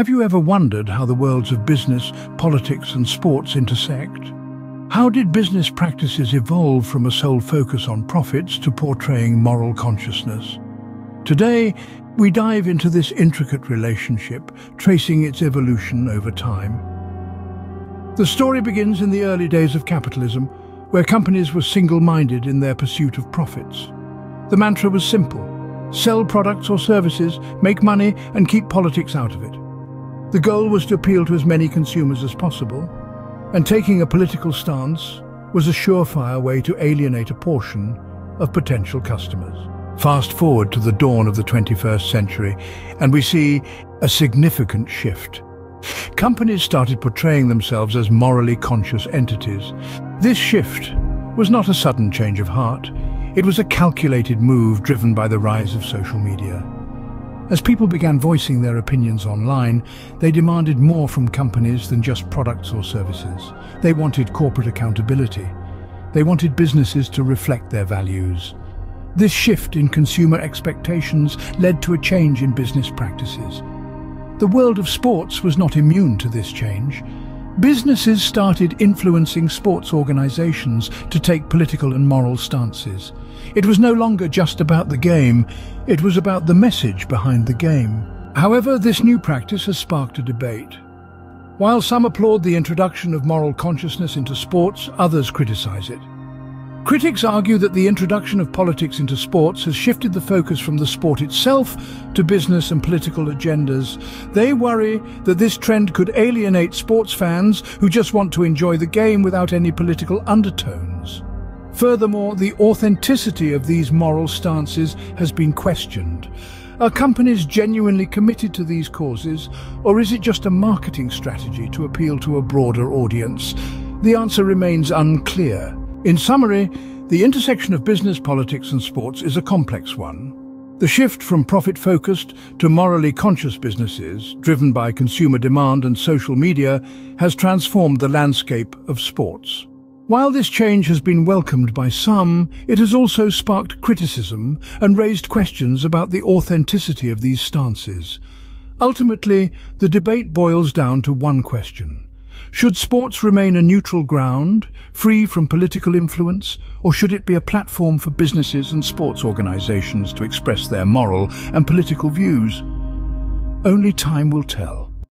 Have you ever wondered how the worlds of business, politics and sports intersect? How did business practices evolve from a sole focus on profits to portraying moral consciousness? Today, we dive into this intricate relationship, tracing its evolution over time. The story begins in the early days of capitalism, where companies were single-minded in their pursuit of profits. The mantra was simple: sell products or services, make money, and keep politics out of it. The goal was to appeal to as many consumers as possible, and taking a political stance was a surefire way to alienate a portion of potential customers. Fast forward to the dawn of the 21st century, and we see a significant shift. Companies started portraying themselves as morally conscious entities. This shift was not a sudden change of heart. It was a calculated move driven by the rise of social media. As people began voicing their opinions online, they demanded more from companies than just products or services. They wanted corporate accountability. They wanted businesses to reflect their values. This shift in consumer expectations led to a change in business practices. The world of sports was not immune to this change. Businesses started influencing sports organizations to take political and moral stances. It was no longer just about the game, it was about the message behind the game. However, this new practice has sparked a debate. While some applaud the introduction of moral consciousness into sports, others criticize it. Critics argue that the introduction of politics into sports has shifted the focus from the sport itself to business and political agendas. They worry that this trend could alienate sports fans who just want to enjoy the game without any political undertones. Furthermore, the authenticity of these moral stances has been questioned. Are companies genuinely committed to these causes, or is it just a marketing strategy to appeal to a broader audience? The answer remains unclear. In summary, the intersection of business, politics and sports is a complex one. The shift from profit-focused to morally conscious businesses, driven by consumer demand and social media, has transformed the landscape of sports. While this change has been welcomed by some, it has also sparked criticism and raised questions about the authenticity of these stances. Ultimately, the debate boils down to one question: should sports remain a neutral ground, free from political influence, or should it be a platform for businesses and sports organizations to express their moral and political views? Only time will tell.